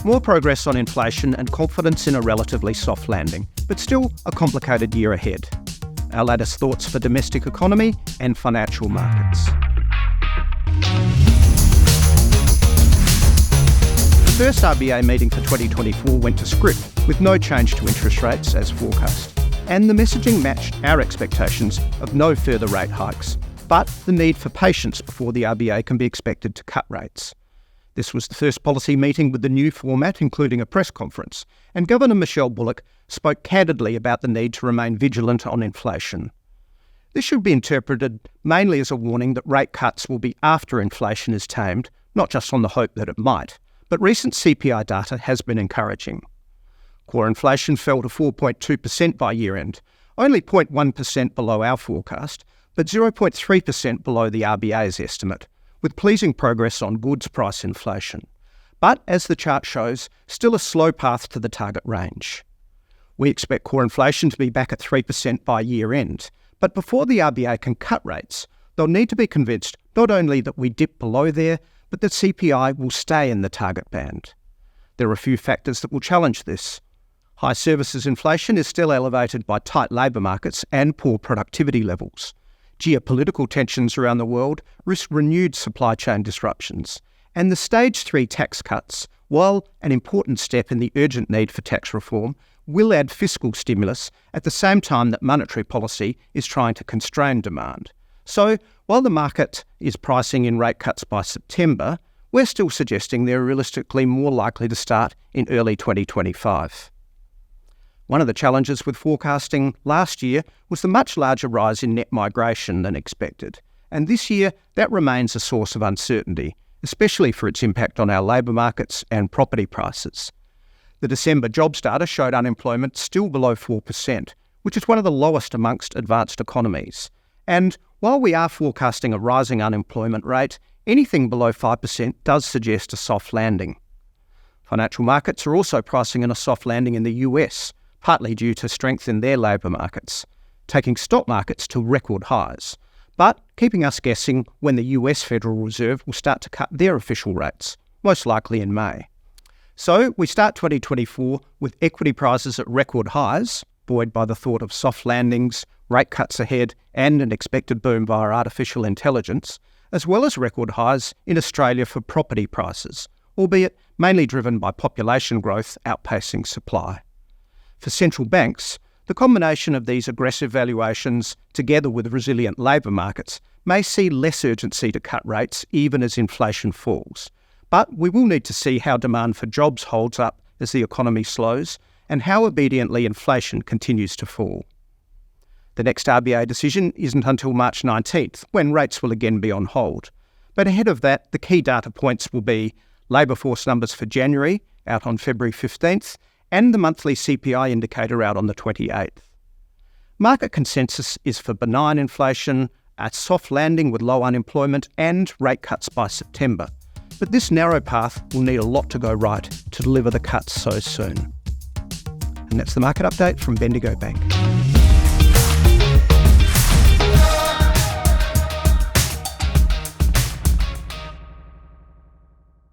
More progress on inflation and confidence in a relatively soft landing, but still a complicated year ahead. Our latest thoughts for domestic economy and financial markets. The first RBA meeting for 2024 went to script, with no change to interest rates as forecast. And the messaging matched our expectations of no further rate hikes, but the need for patience before the RBA can be expected to cut rates. This was the first policy meeting with the new format, including a press conference, and Governor Michelle Bullock spoke candidly about the need to remain vigilant on inflation. This should be interpreted mainly as a warning that rate cuts will be after inflation is tamed, not just on the hope that it might, but recent CPI data has been encouraging. Core inflation fell to 4.2% by year-end, only 0.1% below our forecast, but 0.3% below the RBA's estimate, with pleasing progress on goods price inflation. But, as the chart shows, still a slow path to the target range. We expect core inflation to be back at 3% by year-end, but before the RBA can cut rates, they'll need to be convinced not only that we dip below there, but that CPI will stay in the target band. There are a few factors that will challenge this. High services inflation is still elevated by tight labour markets and poor productivity levels. Geopolitical tensions around the world risk renewed supply chain disruptions. And the Stage 3 tax cuts, while an important step in the urgent need for tax reform, will add fiscal stimulus at the same time that monetary policy is trying to constrain demand. So, while the market is pricing in rate cuts by September, we're still suggesting they're realistically more likely to start in early 2025. One of the challenges with forecasting last year was the much larger rise in net migration than expected, and this year that remains a source of uncertainty, especially for its impact on our labour markets and property prices. The December jobs data showed unemployment still below 4%, which is one of the lowest amongst advanced economies. And while we are forecasting a rising unemployment rate, anything below 5% does suggest a soft landing. Financial markets are also pricing in a soft landing in the US, partly due to strength in their labour markets, taking stock markets to record highs, but keeping us guessing when the US Federal Reserve will start to cut their official rates, most likely in May. So we start 2024 with equity prices at record highs, buoyed by the thought of soft landings, rate cuts ahead, and an expected boom via artificial intelligence, as well as record highs in Australia for property prices, albeit mainly driven by population growth outpacing supply. For central banks, the combination of these aggressive valuations, together with resilient labour markets, may see less urgency to cut rates even as inflation falls. But we will need to see how demand for jobs holds up as the economy slows and how obediently inflation continues to fall. The next RBA decision isn't until March 19th, when rates will again be on hold. But ahead of that, the key data points will be labour force numbers for January, out on February 15th, and the monthly CPI indicator out on the 28th. Market consensus is for benign inflation, a soft landing with low unemployment, and rate cuts by September. But this narrow path will need a lot to go right to deliver the cuts so soon. And that's the market update from Bendigo Bank.